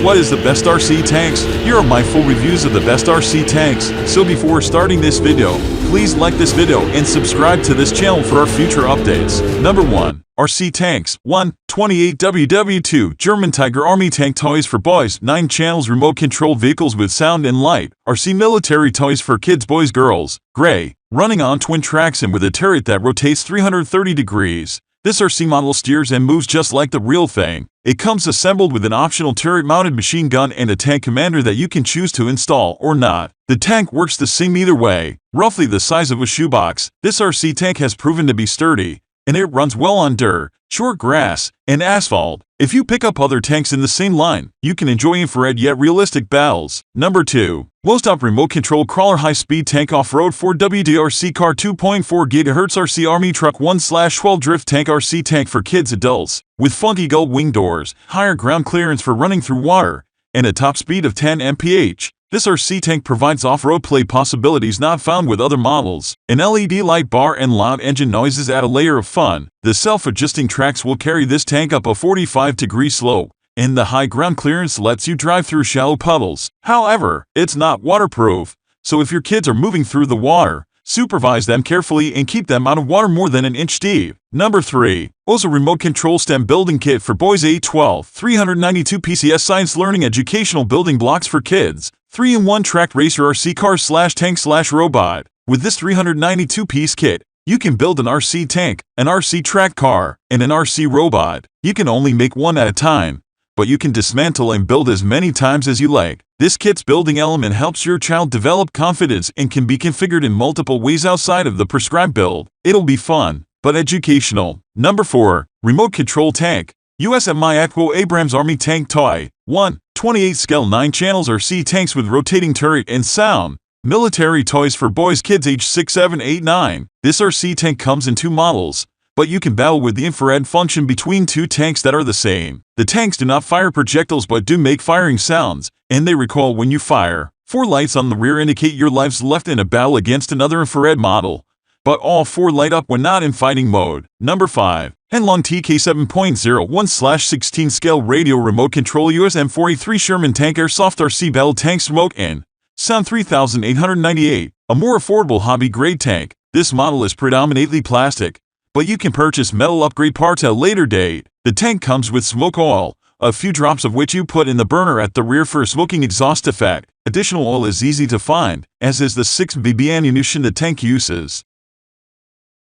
What is the best RC tanks? Here are my full reviews of the best RC tanks. So before starting this video, please like this video and subscribe to this channel for our future updates. Number 1. RC Tanks 1. 28WW 2. German Tiger Army Tank Toys for Boys. 9 channels remote control vehicles with sound and light. RC Military Toys for Kids, Boys, Girls. Gray. Running on twin tracks and with a turret that rotates 330 degrees. This RC model steers and moves just like the real thing. It comes assembled with an optional turret-mounted machine gun and a tank commander that you can choose to install or not. The tank works the same either way. Roughly the size of a shoebox, this RC tank has proven to be sturdy, and it runs well on dirt, short grass, and asphalt. If you pick up other tanks in the same line, you can enjoy infrared yet realistic battles. Number 2. Mostop Remote Control Crawler High-Speed Tank Off-Road 4WD Car 2.4 GHz RC Army Truck 1/12 Drift Tank RC Tank for Kids, Adults, with funky gull wing doors, higher ground clearance for running through water, and a top speed of 10 mph. This RC tank provides off-road play possibilities not found with other models. An LED light bar and loud engine noises add a layer of fun. The self-adjusting tracks will carry this tank up a 45-degree slope, and the high ground clearance lets you drive through shallow puddles. However, it's not waterproof, so if your kids are moving through the water, supervise them carefully and keep them out of water more than an inch deep. Number 3. OASO Remote Control STEM Building Kit for Boys 8-12. 392 PCS Science Learning Educational Building Blocks for Kids. 3-in-1 Tracked Racer RC Car/Tank/Robot. With this 392-piece kit, you can build an RC tank, an RC track car, and an RC robot. You can only make one at a time, but you can dismantle and build as many times as you like. This kit's building element helps your child develop confidence and can be configured in multiple ways outside of the prescribed build. It'll be fun, but educational. Number 4. Remote Control Tank. USMI Aquo Abrams Army Tank Toy. 1. 28 scale 9 channels RC tanks with rotating turret and sound. Military toys for boys, kids age 6, 7, 8, 9. This RC tank comes in 2 models, but you can battle with the infrared function between 2 tanks that are the same. The tanks do not fire projectiles but do make firing sounds, and they recoil when you fire. 4 lights on the rear indicate your lives left in a battle against another infrared model, but all 4 light up when not in fighting mode. Number 5. HengLong TK 7.01/16 scale radio remote control USM-43 Sherman Tank Airsoft RC Battle Tank Smoke and Sound 3898, a more affordable hobby-grade tank. This model is predominantly plastic, but you can purchase metal upgrade parts at a later date. The tank comes with smoke oil, a few drops of which you put in the burner at the rear for a smoking exhaust effect. Additional oil is easy to find, as is the 6 BB ammunition the tank uses.